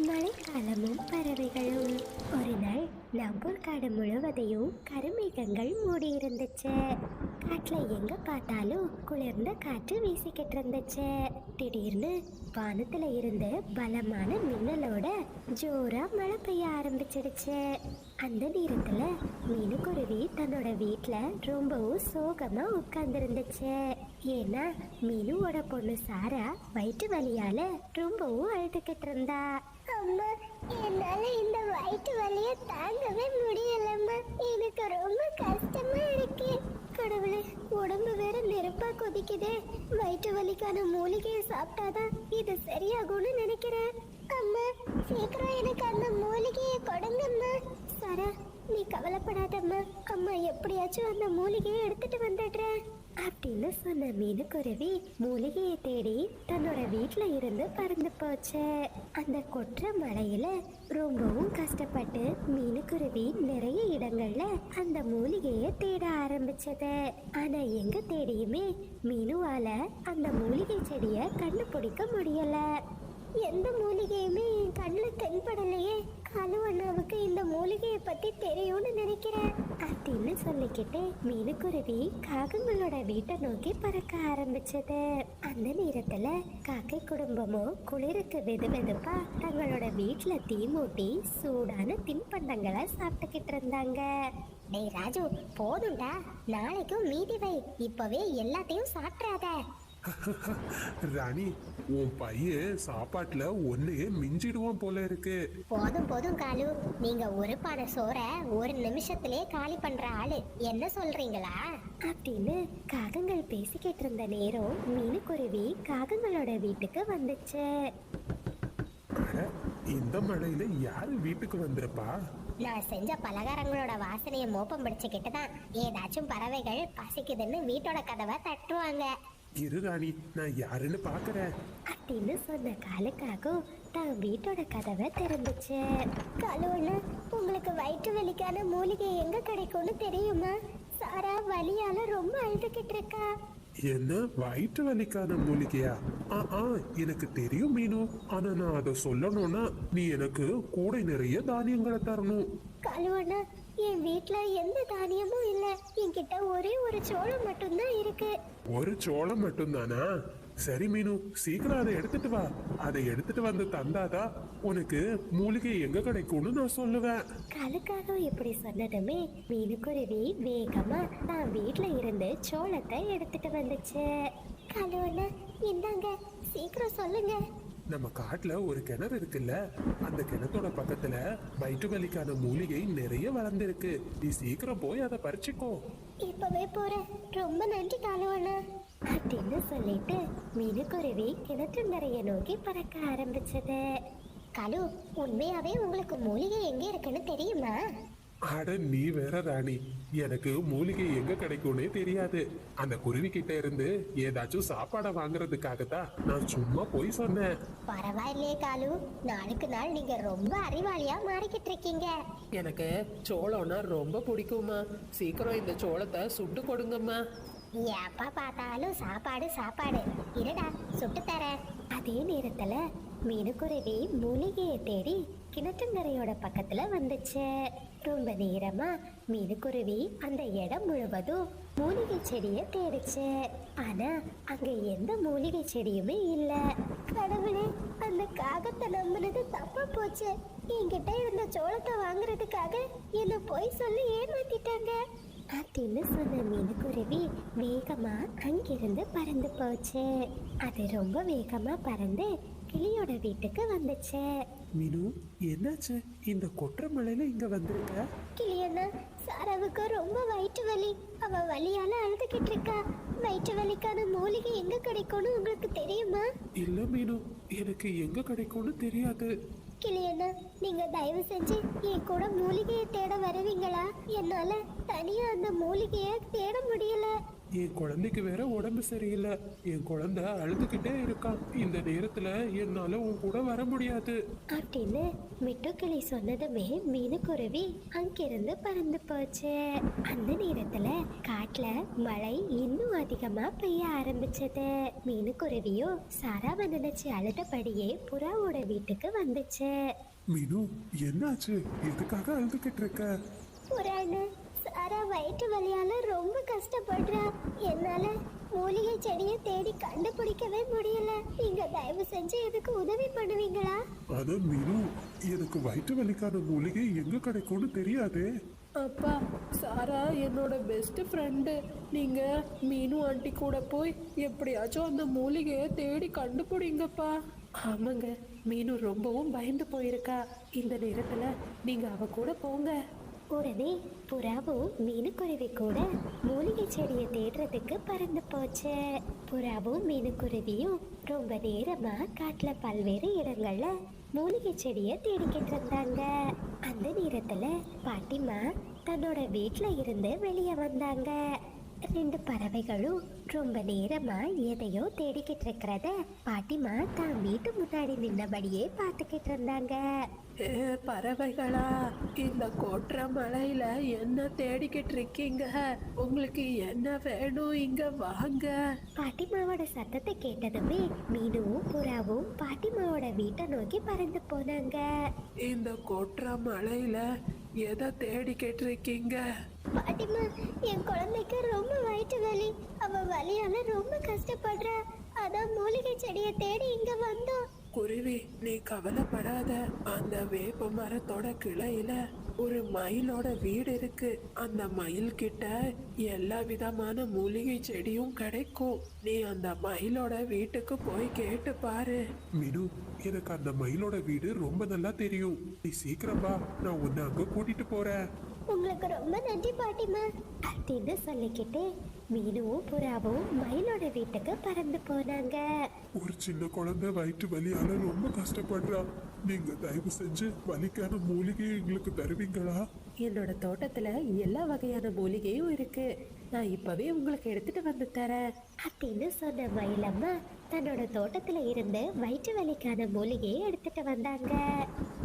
மழைக்காலமும் பறவைகளும். ஒரு நாள் நம்பூர் காடு முழுவதையும் கருமேகங்கள் மூடி இருந்துச்சு. காட்டுல எங்க பார்த்தாலும் குளிர்ந்த காற்று வீசிக்கிட்டு இருந்துச்சு. திடீர்னு வானத்துல இருந்து பலமான மின்னலோட ஜோரா மழை பெய்ய ஆரம்பிச்சிடுச்சு. அந்த நேரத்துல மீனுக்குருவி தன்னோட வீட்டுல ரொம்பவும் சோகமா உட்கார்ந்து இருந்துச்சு. ஏன்னா மீனுவோட பொண்ணு சாரா வயிற்று வலியால ரொம்பவும் அழுதுகிட்டு இருந்தா. அம்மா, என்னால இந்த வயிற்று வலிய தாங்கவே முடியலம்மா. எனக்கு ரொம்ப கஷ்டமா இருக்கு. கடவுளே, உடம்பு வேற நெருப்பா கொதிக்குதே. வயிற்று வலிக்கான மூலிகையை சாப்பிட்டாதான் இது சரியாகும்னு நினைக்கிறேன். அம்மா, சீக்கிரம் எனக்கு அந்த மூலிகையை கொடுங்கம்மா. சாரா, நீ கவலைப்படாதம்மா. அம்மா எப்படியாச்சும் அந்த மூலிகையை எடுத்துட்டு வந்துடுறேன் அப்படின்னு சொன்ன மீனுக்குருவி மூலிகையை தேடி தன்னோட வீட்டுல இருந்து பறந்து போச்சு. அந்த கொற்ற மழையில ரொம்பவும் கஷ்டப்பட்டு மீனுக்குருவி நிறைய இடங்கள்ல அந்த மூலிகையை தேட ஆரம்பிச்சது. ஆனா எங்க தேடியுமே மீனுவால அந்த மூலிகை செடிய கண்டுபிடிக்க முடியல. எந்த மூலிகையுமே என் கண்ணுல தென்படலையே. காலு அண்ணாவுக்கு இந்த மூலிகையை பத்தி தெரியும்னு நினைக்கிறேன் அப்படின்னு சொல்லிக்கிட்டு மீனுக்குருவி காகங்களோட வீட்டை நோக்கி பறக்க ஆரம்பிச்சது. அந்த நேரத்துல காக்கை குடும்பமும் குளிருக்கு வெது வெதுப்பா தங்களோட வீட்டுல தீ மூட்டி சூடான தின்பண்டங்களை சாப்பிட்டுக்கிட்டு இருந்தாங்க. டேய் ராஜு, போதும்டா. நாளைக்கும் மீதி வை. இப்பவே எல்லாத்தையும் சாப்பிடாத. ராணி, உன் பையன் சாப்பாட்டுல ஒன்னையே மிஞ்சிடுவான் போல இருக்கு. போதும் போதும் காலு, நீங்க ஒரு பானை சோற ஒரு நிமிஷத்திலே காலி பண்ற ஆளு. என்ன சொல்றீங்களா அப்படின்னு காகங்கள் பேசிக்கிட்டு இருந்த நேரம் மீனுக்குருவி காகங்களோட வீட்டுக்கு வந்துச்சு. இந்த மழையில யாரு வீட்டுக்கு வந்திருப்பா? நான் செஞ்ச பலகாரங்களோட வாசனையை மோப்பம் பிடிச்சுக்கிட்டு தான் ஏதாச்சும் பறவைகள் பசிக்குதுன்னு வீட்டோட கதவை தட்டுவாங்க. இரு ராணி, நான் யாருன்னு பாக்குறேன் அப்படின்னு சொன்ன காலுக்காகவும் தான் வீட்டோட கதவை திறந்துச்சு. காலுவண்ணா, உங்களுக்கு வயிற்று வலிக்கான மூலிகை எங்க கிடைக்கும்னு தெரியுமா? சாரா வலியால ரொம்ப அழுதுகிட்டு இருக்கா. என்ன, வயிற்று வலிக்கான மூலிகையா? எனக்கு தெரியும் மீனு. ஆனா நான் அதை சொல்லணும்னா நீ எனக்கு கூடை நிறைய தானியங்களை தரணும். காலுவண்ணா, என் வீட்ல எந்த தானியமும் இல்ல. என்கிட்ட ஒரே ஒரு சோளம் மட்டும்தான் இருக்கு. ஒரு சோளம் மட்டும்தானா? சரி மீனு, சீக்கிரம் அதை எடுத்துட்டு வா. அதை எடுத்துட்டு வந்து தந்தாதான் உனக்கு மூலிகை எங்க கிடைக்கும்னு நான் சொல்லுவேன். காலுக்காக இப்படி சொன்னதுமே மீனுக்குருவி வேகமா தான் வீட்டுல இருந்து சோளத்தை எடுத்துட்டு வந்துச்சு. காலுவண்ணா, இந்தாங்க, சீக்கிரம் சொல்லுங்க. நம்ம காட்டுல ஒரு கிணறு இருக்குல்ல, அந்த கிணத்தோட பக்கத்துல வயிற்று வலிக்கான மூலிகை நிறைய வளர்ந்துருக்கு. நீ சீக்கிரம் போய் அதை பறிச்சுக்கோ. இப்பவே போறேன். ரொம்ப நன்றி காலுவண்ணா அப்படின்னு சொல்லிட்டு மீனுக்குருவி கிணற்று நிறைய நோக்கி பறக்க ஆரம்பிச்சது. காலு, உண்மையாவே உங்களுக்கு மூலிகை எங்க இருக்குன்னு தெரியுமா? அட நீ வேற ராணி, எனக்கு மூலிகை எங்க கிடைக்கும்னே தெரியாது. அந்த குருவி கிட்ட இருந்து ஏதாச்சும் சாப்பாடை வாங்குறதுக்காகத்தான் நான் சும்மா போய் சொன்னேன். பரவாயில்லையே காலு, நாளுக்கு நாள் நீங்க ரொம்ப அறிவாளியா மாறிக்கிட்டு இருக்கீங்க. எனக்கு சோளம்னா ரொம்ப பிடிக்குமா. சீக்கிரம் இந்த சோளத்தை சுட்டு கொடுங்கம்மா. எப்ப பார்த்தாலும் சாப்பாடு சாப்பாடு. இருடா, சுட்டு தரேன். அதே நேரத்துல மீனுக்குருவி மூலிகையை தேடி கிணற்றுங்கரையோட பக்கத்துல வந்துச்சு. ரொம்ப நேரமா மீனுக்குருவி அந்த இடம் முழுவதும் மூலிகை செடியை தேடிச்சு. ஆனா அங்க எந்த மூலிகை செடியுமே இல்ல. கடவுளே, அந்த காகத்தை நம்பினது தப்பா போச்சு. என்கிட்ட இருந்த சோளத்தை வாங்குறதுக்காக என்ன போய் சொல்லி ஏமாத்திட்டாங்க அப்படின்னு சொன்ன மீனுக்குருவி வேகமா அங்கிருந்து பறந்து போச்சு. அது ரொம்ப வேகமா பறந்து கிளியோட வீட்டுக்கு வந்துச்சு. மீனு, என்னாச்சு? இந்த கொற்ற மழையில இங்க வந்திருக்க? கிளியண்ணா, சாராவுக்கு ரொம்ப வயிற்று வலி. அவ வலியால அழுதுகிட்டு இருக்கா. வயிற்று வலிக்கான மூலிகை எங்க கிடைக்கும்னு உங்களுக்கு தெரியுமா? இல்ல மீனு, எனக்கு எங்க கிடைக்கும்னு தெரியாது. கிளியண்ணா, நீங்க தயவு செஞ்சு என் கூட மூலிகையை தேட வருவீங்களா? என்னால தனியா அந்த மூலிகையை தேட முடியல. என் குழந்தைக்கு வேற உடம்பு சரியில்லை. என் குழந்தை அழுதுகிட்டே இருக்கான். இந்த நேரத்துல என்னால உன் கூட வர முடியாது. அப்படின்னு மிட்டுக்கிளி சொன்னதுமே மீனுக்குருவி அங்கிருந்து பறந்து போச்சு. அந்த நேரத்துல காட்டுல மழை இன்னும் அதிகமா பெய்ய ஆரம்பிச்சது. மீனுக்குருவியும் சாராவை நினைச்சு அழுதபடியே புறாவோட வீட்டுக்கு வந்துச்சு. மீனு, என்னாச்சு? எதுக்காக அழுதுகிட்டு இருக்க? புறான்னு சாரா வயிற்று வலியால ரொம்ப கஷ்டப்படுறா. என்னால மூலிகை செடியை தேடி கண்டுபிடிக்கவே முடியல. நீங்க தயவு செஞ்சு இதுக்கு உதவி பண்ணுவீங்களா? ஆனா மீனு, எனக்கு வயிற்று வலிக்கான மூலிகை எங்க கிடைக்கும்னு தெரியாதே. அப்பா, சாரா என்னோட பெஸ்ட் ஃப்ரெண்டு. நீங்க மீனு ஆண்டி கூட போய் எப்படியாச்சும் அந்த மூலிகையை தேடி கண்டுபிடிங்கப்பா. ஆமாங்க, மீனு ரொம்பவும் பயந்து போயிருக்கா. இந்த நேரத்துல நீங்க அவ கூட போங்க. உடனே புறாவும் மீனுக்குருவி கூட மூலிகை செடியை தேடுறதுக்கு பறந்து போச்சு. புறாவும் மீனுக்குருவியும் ரொம்ப நேரமா காட்டுல பல்வேறு இடங்கள்ல மூலிகை செடியை தேடிக்கிட்டு இருந்தாங்க. அந்த நேரத்துல பாட்டிமா தன்னோட வீட்டுல இருந்து வெளியே வந்தாங்க. ரெண்டு பறவைகளும் ரொம்ப நேரமா எதையோ தேடிக்கிட்டு இருக்கிறத பாட்டிமா தான் வீட்டு முன்னாடி நின்னபடியே பார்த்துக்கிட்டு இருந்தாங்க. பறவைகளா, இந்த கொட்டுற மழையில என்ன தேடிக்கிட்டு இருக்கீங்க? உங்களுக்கு என்ன வேணும்? இங்க வாங்க. பாட்டிமாவோட சத்தத்தை கேட்டதுமே மீனுவும் புறாவும் பாட்டிமாவோட வீட்டை நோக்கி பறந்து போனாங்க. இந்த கொட்டுற மழையில எதை தேடிக்கிட்டு இருக்கீங்க? பாட்டிமா, என் குழந்தைக்கு ரொம்ப வயிற்று வலி. அவ வலியால ரொம்ப கஷ்டப்படுறா. அதான் மூலிகை செடியை தேடி இங்க வந்தோம். குருவி, நீ கவலைப்படாத. அந்த வேப்ப மரத்தோட கிளையில ஒரு மயிலோட வீடு இருக்கு. அந்த மயில் கிட்ட எல்லா விதமான மூலிகை செடியும் கிடைக்கும். நீ அந்த மயிலோட வீட்டுக்கு போய் கேட்டு பாரு. மீனு, எனக்கு அந்த மயிலோட வீடு ரொம்ப நல்லா தெரியும். நீ சீக்கிரம் வா, நான் உன்னை அங்க கூட்டிட்டு போறேன். உங்களுக்கு ரொம்ப நன்றி பாட்டிமா. அப்படின்னு சொல்லிக்கிட்டு மீனுவும் புறாவும் மயிலோட வீட்டுக்கு பறந்து போனாங்க. ஒரு சின்ன குழந்தை வயிற்று வலியால ரொம்ப கஷ்டப்படுறா. நீங்க தயவு செஞ்சு வலிக்கான மூலிகையை எங்களுக்கு தருவீங்களா? என்னோட தோட்டத்துல எல்லா வகையான மூலிகையும் இருக்கு. நான் இப்பவே உங்களுக்கு எடுத்துட்டு வந்து தரேன். அப்படின்னு சொன்ன மயிலம்மா தன்னோட தோட்டத்துல இருந்து வயிற்று வலிக்கான மூலிகையை எடுத்துட்டு வந்தாங்க.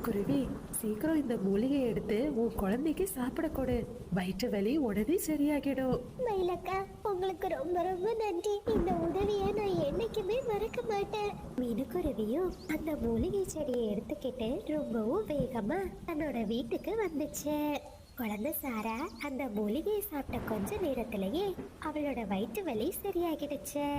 குருவி, சீக்கிரம் இந்த மூலிகையை எடுத்து உன் குழந்தைக்கு சாப்பிட கொடு. வயிற்று வலி உடனே சரியாகிடும். மயிலக்கா, உங்களுக்கு ரொம்ப ரொம்ப நன்றி. இந்த உதவியை நான் என்னைக்குமே மறக்க மாட்டேன். மீனுக்குருவியும் அந்த மூலிகை செடியை எடுத்துக்கிட்டு ரொம்பவும் வேகமா தன்னோட வீட்டுக்கு வந்துச்சு. குழந்தை சாரா அந்த மூலிகையை சாப்பிட்ட கொஞ்ச நேரத்திலேயே அவளோட வயிற்று வலி சரியாகிடுச்சு.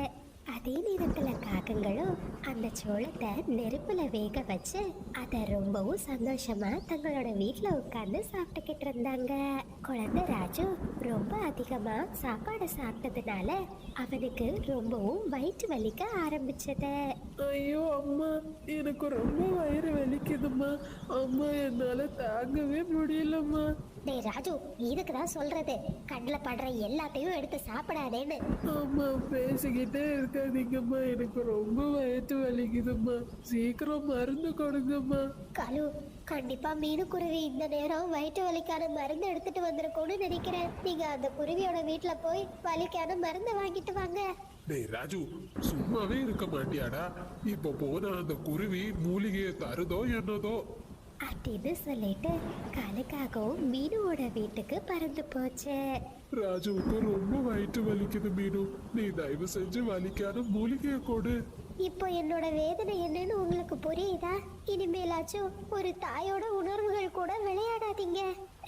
அதே நேரத்துல காகங்களும் அந்த சோளத்தை நெருப்புல வேக வச்சு அதை ரொம்பவும் சந்தோஷமா தங்களோட வீட்டுல உட்கார்ந்து சாப்பிட்டுக்கிட்டு இருந்தாங்க. குழந்தை ராஜு ரொம்ப அதிகமா சாப்பாடு சாப்பிட்டதுனால அவனுக்கு ரொம்பவும் வயிற்று வலிக்க ஆரம்பிச்சது. ஐயோ அம்மா, எனக்கு ரொம்ப வயிறு வலிக்குதும்மா. அம்மா, என்னால தாங்கவே முடியலம்மா. டேய் ராஜு, இதுக்கு தான் சொல்றது, கண்ணில் படுற எல்லாத்தையும் எடுத்து சாப்பிடாதேன்னு. அம்மா, பேசிக்கிட்டே இருக்காதீங்கம்மா. எனக்கு ரொம்ப வயிற்று வலிக்குதும்மா. சீக்கிரம் மருந்து கொடுங்கம்மா. கலு, கண்டிப்பா மீனுக்குருவி இந்த நேரம் வயிற்று வலிக்கான மருந்து எடுத்துட்டு வந்திருக்கோன்னு நினைக்கிறேன். நீங்க அந்த குருவியோட வீட்டுல போய் வலிக்கான மருந்து வாங்கிட்டு வாங்க. டேய் ராஜு, சும்மாவே இருக்க மாட்டியாடா? இப்ப போன அந்த குருவி மூலிகையை தருதோ என்னதோ. அப்படின்னு சொல்லிட்டு காலுக்காகவும் மீனுவோட வீட்டுக்கு பறந்து போச்சு. ராஜுவுக்கு ரொம்ப வயிற்று வலிக்குது மீனு. நீ தயவு செஞ்சு வலிக்கான மூலிகையை கொடு. இப்போ என்னோட வேதனை என்னன்னு உங்களுக்கு புரியுதா? இனிமேலாச்சும் ஒரு தாயோட உணர்வுகள் கூட விளையாடாதீங்க.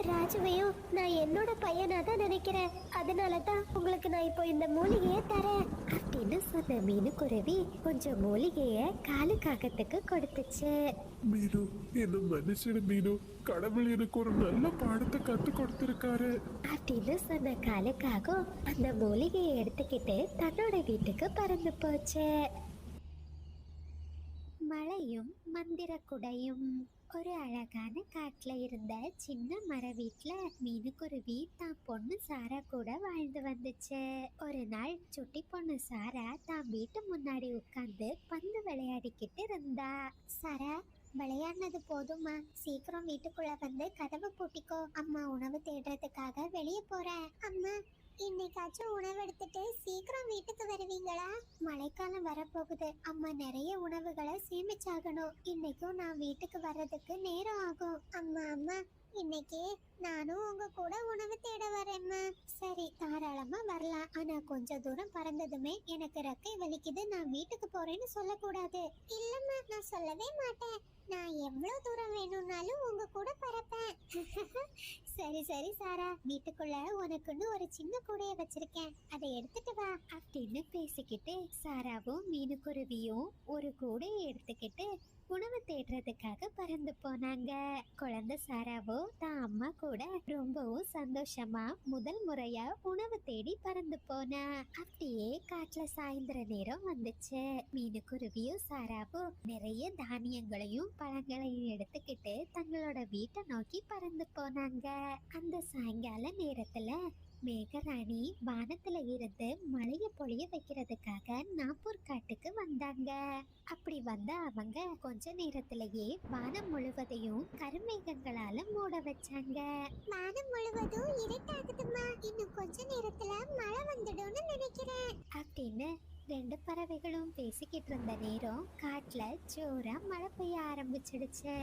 ராஜுவையும் நான் என்னோட பையனா தான் நினைக்கிறேன். அதனால தான் உங்களுக்கு நான் இப்போ இந்த மூலிகையை தரேன். அப்படின்னு சொன்ன மீனுக்குருவி கொஞ்சம் மூலிகைய காலு காகத்துக்கு கொடுத்துச்சு. மீனு, என்ன மன்னிச்சிடு மீனு. கடவுள் எனக்கு ஒரு நல்ல பாடத்தை கத்து கொடுத்திருக்காரு. அப்படின்னு சொன்ன காலுக்காகவும் அந்த மூலிகையை எடுத்துக்கிட்டு தன்னோட வீட்டுக்கு பறந்து போச்சு. மழையும் மந்திர குடையும். ஒரு அழகான காட்டுல இருந்த சின்ன மர வீட்டுல மீனுக்குருவி தான் பொண்ணு சாரா கூட வாழ்ந்து வந்துச்சு. ஒரு நாள் சுட்டி பொண்ணு சாரா தான் வீட்டு முன்னாடி உட்கார்ந்து பந்து விளையாடிக்கிட்டு இருந்தா. சாரா, விளையாடினது போதுமா? சீக்கிரம் வீட்டுக்குள்ள வந்து கதவை பூட்டிக்கோ. அம்மா உணவு தேடுறதுக்காக வெளியே போறேன். அம்மா, இன்னைக்காச்சும் உணவு எடுத்துட்டு சீக்கிரம் வீட்டுக்கு வருவீங்களா? மழைக்காலம் வரப்போகுது. அம்மா நிறைய உணவுகளை சேமிச்சாகணும். இன்னைக்கும் நான் வீட்டுக்கு வர்றதுக்கு நேரம் ஆகும். அம்மா அம்மா, இன்னைக்கு நானும் உங்க கூட உணவு தேட வரேம்மா. சரி, தாராளமா வரலாம். ஆனா கொஞ்ச தூரம் பறந்ததுமே எனக்கு ரெக்கை வலிக்குது, நான் வீட்டுக்கு போறேன்னு சொல்லக்கூடாது. இல்லம்மா, நான் சொல்லவே மாட்டேன். நான் எவ்வளவு தூரம் வேணும்னாலும் உங்க கூட பறப்பேன். சரி சரி சாரா, வீட்டுக்குள்ள உனக்குன்னு ஒரு சின்ன கூடைய வச்சிருக்கேன், அதை எடுத்துட்டு வா அப்படின்னு பேசிக்கிட்டு சாராவும் மீனுக்குருவியும் ஒரு கூடையை எடுத்துக்கிட்டு உணவு தேடுறதுக்காக பறந்து போனாங்க. குழந்தை சாராவோ தான் அம்மா கூட ரொம்பவும் சந்தோஷமா முதல் முறையா உணவு தேடி பறந்து போனா. அப்படியே காட்டுல சாயந்தர நேரம் வந்துச்சு. மீனுக்குருவியும் சாராவும் நிறைய தானியங்களையும் பழங்களையும் எடுத்துக்கிட்டு தங்களோட வீட்டை நோக்கி பறந்து போனாங்க. அந்த சாயங்கால நேரத்துல மேகராணி வானத்துல இருந்து மழைய பொழிய வைக்கிறதுக்காக நாப்பூர் காட்டுக்கு வந்தாங்க. அப்படி வந்த அவங்க கொஞ்ச நேரத்திலேயே வானம் முழுவதையும் கருமேகங்களால மூட வச்சாங்க. வானம் முழுவதும் இருட்டாகுதுமா, இன்னும் கொஞ்ச நேரத்துல மழை வந்துடும்னு நினைக்கிறேன் அப்படின்னு ரெண்டு பறவைகளும் பேசிக்கிட்டு இருந்த நேரம் காட்டுல ஜோரா மழை பெய்ய ஆரம்பிச்சிடுச்சு.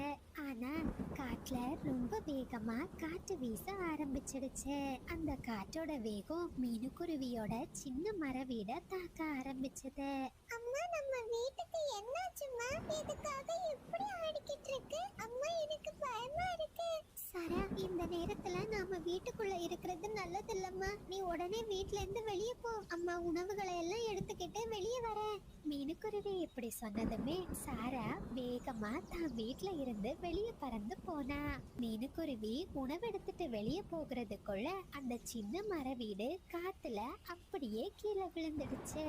ஆனா காட்டுல ரொம்ப வேகமா காற்று வீச ஆரம்பிச்சிடுச்சு. அந்த காற்றோட வேகம் மீனுக்குருவியோட சின்ன மர வீட தாக்க ஆரம்பிச்சது. அம்மா, நம்ம வீட்டுக்கு என்னாச்சுமா? எதுக்காக இப்படி ஆடிக்கிட்டு இருக்கு? அம்மா, எனக்கு பயமா இருக்கு. சாரா, இந்த நேரத்துல நாம வீட்டுக்குள்ள இருக்கிறது நல்லது இல்லம்மா. நீ உடனே வீட்ல இருந்து வெளியே போ. அம்மா உணவுகளை எல்லாம் எடுத்துக்கிட்டு வெளியே வர. மீனுக்குருவி இப்படி சொன்னதுமே சாரா வேகமா தான் வீட்ல இருந்து வெளியே பறந்து போனா. மீனுக்குருவி உணவு எடுத்துட்டு வெளியே போகிறதுக்குள்ள அந்த சின்ன மர வீடு காத்துல அப்படியே கீழே விழுந்துடுச்சு.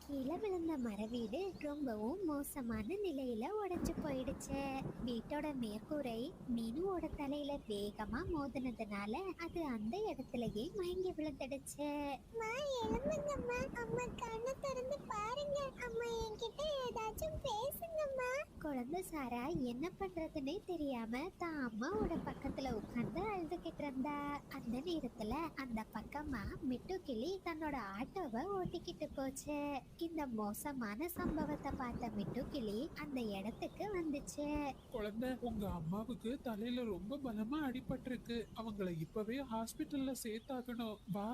கீழே விழுந்த மர வீடு ரொம்பவும் மோசமான நிலையில உடைஞ்சு போயிடுச்சு. வீட்டோட மேற்கூரை மீனுவோட தலையில வேகமா மோதினதுனால அது அந்த இடத்துலயே மயங்கி விழுந்துடுச்சு. அம்மா, எழும்புங்கம்மா. அம்மா, கண்ணை திறந்து பாருங்க. அம்மா, என்கிட்ட ஏதாச்சும் பேசுங்கம்மா. குழந்தை சாரா என்ன பண்றதுன்னே தெரியாம தான் அம்மாவோட பக்கத்துல உட்கார்ந்து அழுதுகிட்டு இருந்தா. அந்த நேரத்துல அந்த பக்கமா மிட்டுக்கிளி தன்னோட ஆட்டோவை ஓட்டிக்கிட்டு போச்சு. இந்த மோசமான சம்பவத்தை பார்த்த மிட்டுக்கிளி அந்த இடத்துக்கு வந்துச்சு. குழந்தை, உங்க அம்மாவுக்கு தலையில ரொம்ப பலமா அடிபட்டிருக்கு. அவங்கள இப்பவே ஹாஸ்பிட்டல்ல சேர்த்தாகணும். வா,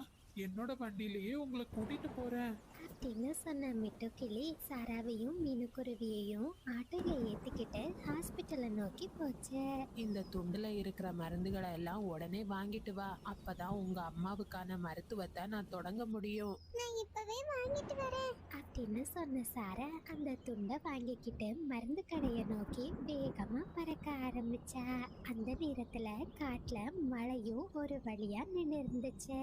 என்னோட வண்டியிலேயே உங்களை கூட்டிட்டு போறேன் அப்படின்னு சொன்ன மிட்டுக்கிளி சாராவையும் மீனுக்குருவியையும் ஆட்டோல ஏத்திக்கிட்டு ஹாஸ்பிட்டலை நோக்கி போச்சு. இந்த துண்டுல இருக்கிற மருந்துகளை எல்லாம் உடனே வாங்கிட்டு வா. அப்பதான் உங்க அம்மாவுக்கான மருத்துவத்தை நான் தொடங்க முடியும். நான் இப்பவே வாங்கிட்டு வரேன் அப்படின்னு சொன்ன சாரா அந்த துண்டை வாங்கிக்கிட்டு மருந்து கடையை நோக்கி வேகமா பறக்க ஆரம்பிச்சா. அந்த நேரத்துல காட்டுல மழையும் ஒரு வழியா நின்று இருந்துச்சு.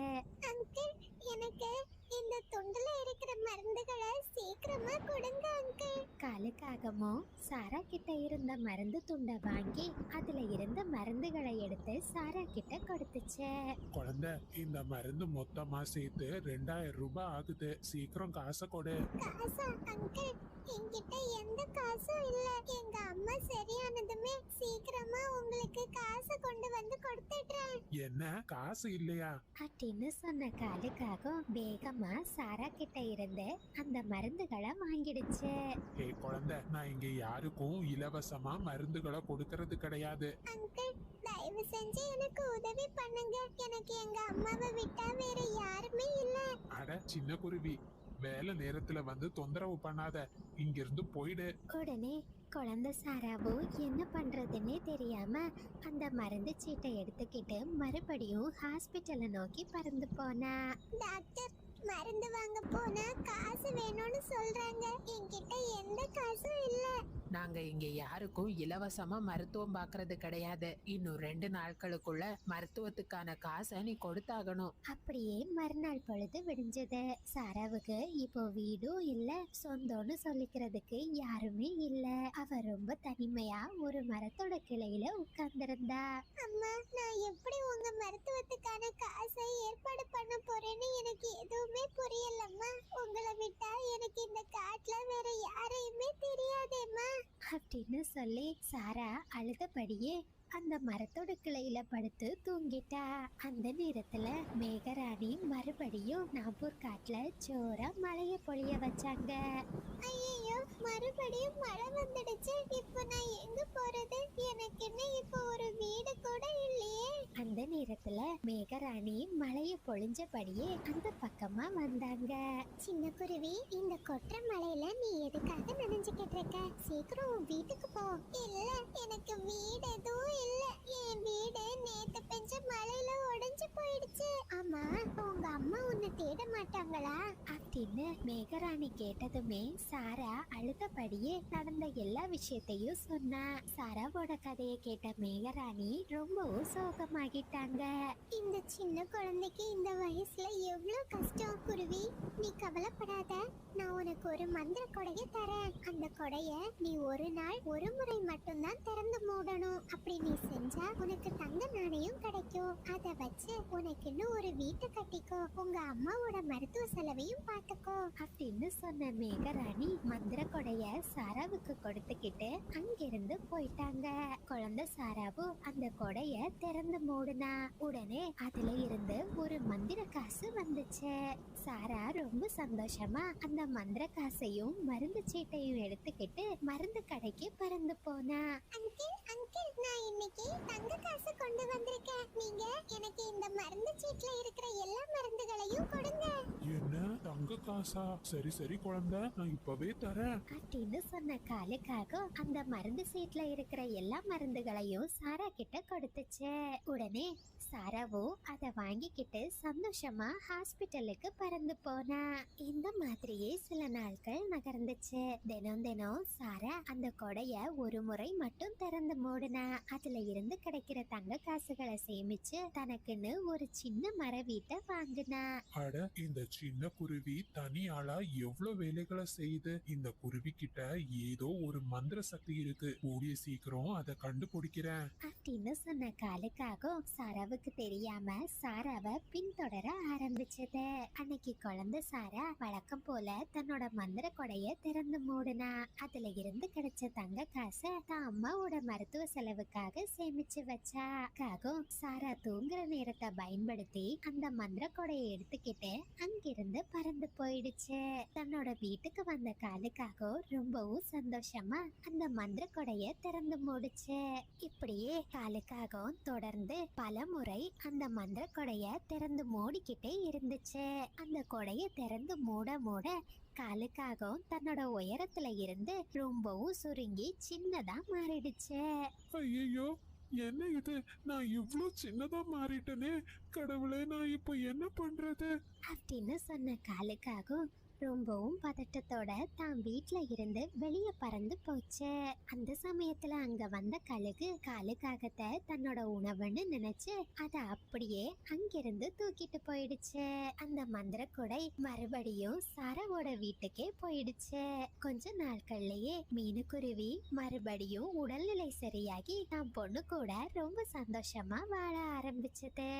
அங்கிள், எனக்கு இந்த துண்டுல இருக்கிற மருந்துகளை சீக்கிரமா கொடுங்க அங்கிள். காலுக்காகமும் சாரா கிட்ட இருந்த மருந்து துண்டை வாங்கி அதுல இருந்த மருந்துகளை எடுத்து சாரா கிட்ட கொடுத்துச்சு. குழந்தை, இந்த மருந்து மொத்தமா சேர்த்து 2000 ரூபாய் ஆகுது. சீக்கிரம் காசை கொடு. காசா அங்கிள்? என்கிட்ட எந்த காசும் இல்ல. எங்க அம்மா சரியானதுமே சீக்கிரமா உங்களுக்கு காசை கொண்டு வந்து கொடுத்துடுறேன். என்ன, காசு இல்லையா? அப்படின்னு சொன்ன காலுக்காக வேகமா சாரா கிட்ட இருந்து அந்த மருந்துகளை வாங்கிடுச்சு. ஏ குழந்தை, நான் இங்க யாருக்கும் இலவசமா மருந்துகளை கொடுக்கறது கிடையாது. அங்கிள், தயவு செஞ்சு எனக்கு உதவி பண்ணுங்க. எனக்கு எங்க அம்மாவை விட்டா வேற யாருமே இல்ல. அட சின்ன குருவி, வேலை நேரத்துல வந்து தொந்தரவு பண்ணாத. இங்கிருந்து போயிடு. உடனே குழந்தை சாராவோ என்ன பண்றதுன்னே தெரியாம அந்த மருந்து சீட்டை எடுத்துக்கிட்டு மறுபடியும் ஹாஸ்பிட்டலை நோக்கி பறந்து போனா. டாக்டர், மருந்து வாங்க போனா காசு வேணும்னு சொல்றாங்க. என்கிட்ட எந்த காசும் இல்ல. நாங்க இங்க யாருக்கும் இலவசமா மருத்துவம் பார்க்கறது கிடையாது. இன்னும் 2 நாட்களுக்குள்ள மருத்துவத்துக்கான காசை நீ கொடுத்தாகணும். அப்படியே மறுநாள் பொழுது விடிஞ்சது. சாராவுக்கு இப்போ வீடும் இல்ல, சொந்தம்னு சொல்லிக்கிறதுக்கு யாருமே இல்ல. அவ ரொம்ப தனிமையா ஒரு மரத்தோட கிளையில உட்கார்ந்திருந்தா. அம்மா, நான் எப்படி உங்க மருத்துவத்துக்கான காசை ஏற்பாடு பண்ண போறேன்னு எனக்கு எதுவுமே புரியலம்மா. உங்களை விட்டா எனக்கு இந்த காட்டுல வேற யாரையுமே தெரியாதேம்மா. அப்படின்னு சொல்லி சாரா அழுதபடியே அந்த மரத்தோட கிளையில படுத்து தூங்கிட்டா. அந்த நேரத்துல மேகராணி மறுபடியும் நாகூர் காட்டுல ஜோரா மழைய பொழிய வச்சாங்க. ஐயோ, மறுபடியும் மழை வந்துடுச்சு. இப்போ நான் எங்க போறது? எனக்கு என்ன இப்போ ஒரு வீடு கூட இல்லையே. அந்த நேரத்துல மேகராணி மழைய பொழிஞ்சபடியே அந்த பக்கமா வந்தாங்க. சின்ன குருவி, இந்த கொற்ற மலையில நீ எதுக்காக நனைஞ்சுக்கிட்டு இருக்க? சீக்கிரம் உன் வீட்டுக்கு போ. இல்ல, எனக்கு வீடு எதுவும் இல்ல. என் வீடு நேத்து பெஞ்ச மழையில உடைஞ்சு போயிடுச்சு. ஆமா, உங்க அம்மா உன்னை தேட மாட்டாங்களா? அப்படின்னு மேகராணி கேட்டதுமே சாரா அழுதபடியே நடந்த எல்லா விஷயத்தையும் சொன்னா. சாராவோட கதையை கேட்ட மேகராணி ரொம்பவும் சோகமாகிட்டாங்க. இந்த சின்ன குழந்தைக்கு இந்த வயசுல எவ்வளவு கஷ்டம். குருவி, நீ கவலைப்படாத. நான் உனக்கு ஒரு மந்திர கொடைய தரேன். அந்த கொடைய நீ ஒரு நாள் ஒரு முறை மட்டும்தான் திறந்து மூடணும். அப்படி நீ செஞ்சா உனக்கு தங்க நாணயம் கிடைக்கும். அத வச்சு உனக்குன்னு ஒரு வீட்டை கட்டிக்கோ. உங்க அம்மாவோட மருத்துவ செலவையும் பார்த்துக்கோ அப்படின்னு சொன்ன மேகராணி மந்திர கொடைய சாராவுக்கு கொடுத்துக்கிட்டு அங்கிருந்து போயிட்டாங்க. குழந்தை சாராவும் அந்த கொடைய திறந்து மூடுனா. உடனே அதுல இருந்து ஒரு மந்திர காசு வந்துச்சு. சாரா ரொம்ப சந்தோஷமா அந்த மந்திர காசையும் மருந்து சீட்டையும் எடுத்துக்கிட்டு மருந்து கடைக்கு பறந்து போனா. அங்கிள், அங்கிள், நான் இன்னைக்கு தங்க காசு கொண்டு வந்திருக்கேன். நீங்க எனக்கு இந்த மருந்து சீட்ல இருக்கிற எல்லா மருந்துகளையும் கொடுங்க. என்ன தங்க காசா? சரி சரி குழந்தை, நான் இப்பவே தரேன் அப்படின்னு சொன்ன காலுக்காக அந்த மருந்து சீட்ல இருக்கிற எல்லா மருந்துகளையும் சாரா கிட்ட கொடுத்துச்சு. உடனே சாராவோ அதை வாங்கிக்கிட்டு சந்தோஷமா ஹாஸ்பிட்டலுக்கு பறந்து போனா. இந்த மாதிரியே சில நாட்கள் நகர்ந்துச்சு. தினம் தினம் சாரா அந்த கொடைய ஒரு முறை மட்டும் திறந்து மூடுனா. அதுல இருந்து கிடைக்கிற தங்க காசுகளை சேமிச்சு தனக்குன்னு ஒரு சின்ன மர வீட்டை வாங்கினா. அட, இந்த சின்ன குருவி தனியாளா எவ்வளவு வேலைகளை செய்யுது. இந்த குருவி கிட்ட ஏதோ ஒரு மந்திர சக்தி இருக்கு. கூடிய சீக்கிரம் அதை கண்டுபிடிக்கிறேன் அப்படின்னு சொன்ன காலுக்காக சாராவுக்கு தெரியாம சாராவை பின்தொடர ஆரம்பிச்சது. அன்னைக்கு குழந்தை சாரா வழக்கம் போல தன்னோட மந்திர கொடைய திறந்து மூடுனா. அதுல இருந்து கிடைச்ச தங்க காசை தான் அம்மாவோட மருத்துவ செலவுக்காக சேமிச்சு வச்சா. காகம் சாரா தூங்குற நேரத்தை பயன்படுத்தி அந்த மந்திர கொடையை எடுத்துக்கிட்டு அங்கிருந்து பறந்து போயிடுச்சு. தன்னோட வீட்டுக்கு வந்த காலுக்காக ரொம்பவும் சந்தோஷமா அந்த மந்திர கொடைய திறந்து மூடுச்சு. இப்படியே காலுக்காகவும் தொடர்ந்து பல முறை அந்த மந்திர கொடைய திறந்து மூடிக்கிட்டே இருந்துச்சு. அந்த கொடைய திறந்து மூட மூட காலுக்காகவும் தன்னோட உயரத்துல இருந்து ரொம்பவும் சுருங்கி சின்னதா மாறிடுச்சு. ஐயோ, என்ன இது? நான் இவ்ளோ சின்னதா மாறிட்டேனே. கடவுளே, நான் இப்போ என்ன பண்றது? அப்படின்னு சொன்ன காலுக்காகவும் ரொம்பவும் பதட்டத்தோட தான் வீட்ல இருந்து வெளியே பறந்து போச்சு. அந்த சமயத்துல அங்க வந்த கழுகு காலுக்காகத்தை தன்னோட உணவுன்னு நினைச்சு அதை அப்படியே அங்கிருந்து தூக்கிட்டு போயிடுச்சு. அந்த மந்திர கொடை மறுபடியும் சாராவோட வீட்டுக்கே போயிடுச்சு. கொஞ்ச நாட்கள்லயே மீனுக்குருவி மறுபடியும் உடல்நிலை சரியாகி தான் பொண்ணு கூட ரொம்ப சந்தோஷமா வாழ ஆரம்பிச்சது.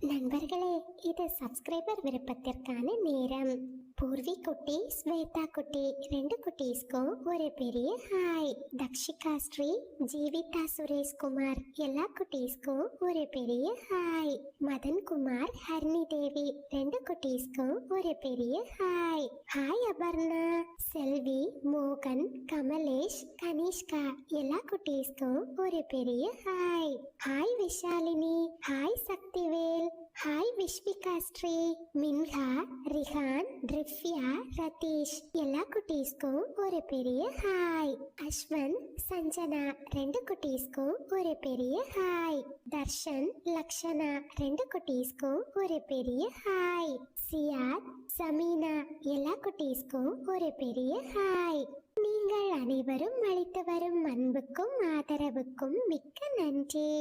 நண்பர்களே, இது சப்ஸ்கிரைபர் விருப்பத்திற்கான நேரம். பூர்வி குட்டி, ஸ்வேதா குட்டி, 2 குட்டீஸ்க்கும் ஒரு பெரிய ஹாய். தக்ஷிகா ஸ்ரீ, ஜீவிதா சுரேஷ்குமார் எல்லா குட்டீஸ்க்கும் ஒரு பெரிய ஹாய். மதன் குமார், ஹர்னி தேவி 2 குட்டீஸ்க்கும் ஒரு பெரிய ஹாய். ஹாய் அபர்ணா, செல்வி, மோகன், கமலேஷ், கனிஷ்கா எல்லா குட்டீஸ்க்கும் ஒரு பெரிய hi. Hi Vishalini, hi Sakthivel, hi Vishvika Sri, Minha, Rihan, ரிஃப்யா, Ratheesh எல்லா குட்டீஸ்க்கும் ஒரு பெரிய ஹாய். அஸ்வன், சஞ்சனா 2 குட்டீஸ்க்கும் ஒரு பெரிய ஹாய். தர்ஷன், லக்ஷனா 2 குட்டீஸ்க்கும் ஒரு பெரிய ஹாய். சியாத், சமீனா எல்லா குட்டீஸ்க்கும் ஒரு பெரிய ஹாய். நீங்கள் அனைவரும் அளித்து வரும் அன்புக்கும் ஆதரவுக்கும் மிக்க நன்றி.